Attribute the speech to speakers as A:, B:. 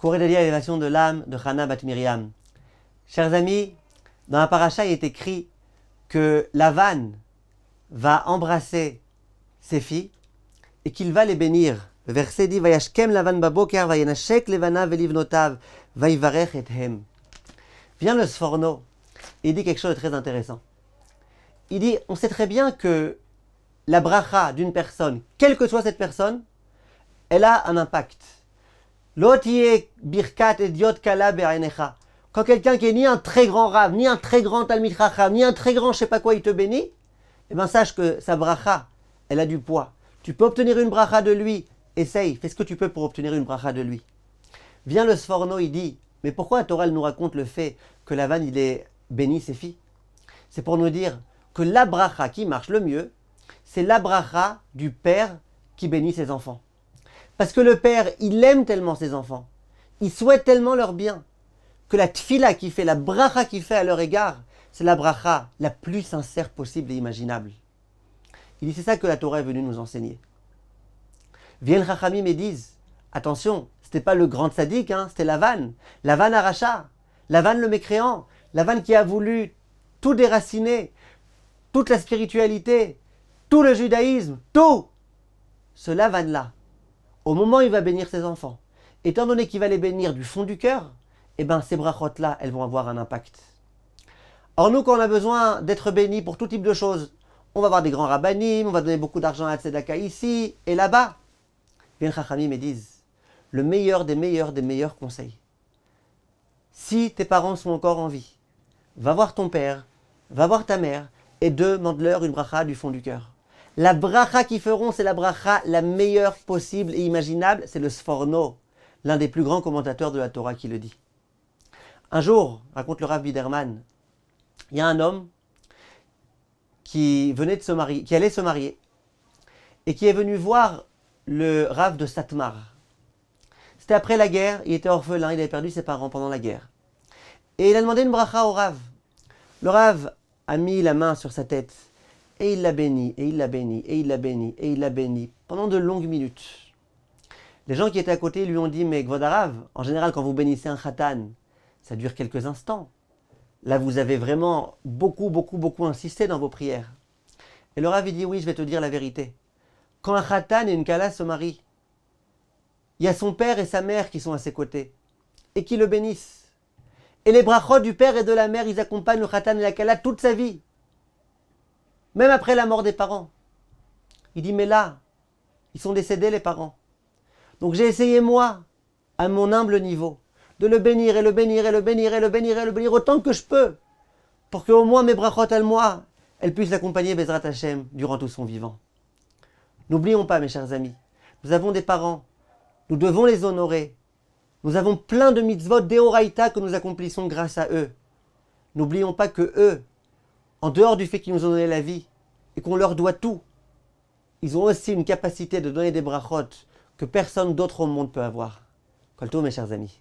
A: cours de l'élévation de l'âme de Hana Bat Miriam. Chers amis, dans la paracha, il est écrit que Lavan va embrasser ses filles et qu'il va les bénir. Le verset dit Vayashkem Lavan baboker vayenashek levana velivnotav vayivarech ethem. Vient le Sforno et il dit quelque chose de très intéressant. Il dit, on sait très bien que la bracha d'une personne, quelle que soit cette personne, elle a un impact. L'otiye birkat ediot kala be'ainecha. Quand quelqu'un qui est ni un très grand rave, ni un très grand talmid chacham, ni un très grand je sais pas quoi, il te bénit, eh bien sache que sa bracha, elle a du poids. Tu peux obtenir une bracha de lui, essaye, fais ce que tu peux pour obtenir une bracha de lui. Vient le Sforno, il dit, mais pourquoi la Torah nous raconte le fait que Lavan il ait béni ses filles? C'est pour nous dire que la bracha qui marche le mieux, c'est la bracha du père qui bénit ses enfants. Parce que le père, il aime tellement ses enfants, il souhaite tellement leur bien, que la tfila qui fait, la bracha qui fait à leur égard, c'est la bracha la plus sincère possible et imaginable. Il dit, c'est ça que la Torah est venue nous enseigner. Viennent Chachamim et disent, attention, c'était pas le grand tzaddik, hein, c'était Lavan. Lavan Aracha, Lavan le mécréant, Lavan qui a voulu tout déraciner, toute la spiritualité, tout le judaïsme, tout. Ce Lavan-là, au moment où il va bénir ses enfants, étant donné qu'il va les bénir du fond du cœur, eh bien ces brachot-là, elles vont avoir un impact. Or nous, quand on a besoin d'être bénis pour tout type de choses, on va avoir des grands rabbanim, on va donner beaucoup d'argent à Tzedaka ici et là-bas. Viennent Chachamim et disent, le meilleur des meilleurs conseils. Si tes parents sont encore en vie, va voir ton père, va voir ta mère et demande-leur une bracha du fond du cœur. La bracha qu'ils feront, c'est la bracha la meilleure possible et imaginable, c'est le Sforno, l'un des plus grands commentateurs de la Torah qui le dit. Un jour, raconte le Rav Biderman, il y a un homme qui venait de se marier, qui allait se marier, et qui est venu voir le Rav de Satmar. C'était après la guerre, il était orphelin, il avait perdu ses parents pendant la guerre. Et il a demandé une bracha au Rav. Le Rav a mis la main sur sa tête, et il l'a béni, et il l'a béni, et il l'a béni, et il l'a béni, pendant de longues minutes. Les gens qui étaient à côté lui ont dit, mais Kvod Harav, en général quand vous bénissez un khatan, ça dure quelques instants. Là, vous avez vraiment beaucoup insisté dans vos prières. Et le Rav dit, oui, je vais te dire la vérité. Quand un khatan et une kala se marient, il y a son père et sa mère qui sont à ses côtés et qui le bénissent. Et les brachot du père et de la mère, ils accompagnent le khatan et la kala toute sa vie. Même après la mort des parents. Il dit, mais là, ils sont décédés les parents. Donc j'ai essayé moi, à mon humble niveau, de le bénir et le bénir et le bénir et le bénir et le bénir autant que je peux, pour qu'au moins mes brachot à moi, elles puissent l'accompagner Bezrat Hashem durant tout son vivant. N'oublions pas, mes chers amis, nous avons des parents, nous devons les honorer. Nous avons plein de mitzvot d'Eoraïta que nous accomplissons grâce à eux. N'oublions pas que eux, en dehors du fait qu'ils nous ont donné la vie et qu'on leur doit tout, ils ont aussi une capacité de donner des brachot que personne d'autre au monde peut avoir. Kol tov, mes chers amis.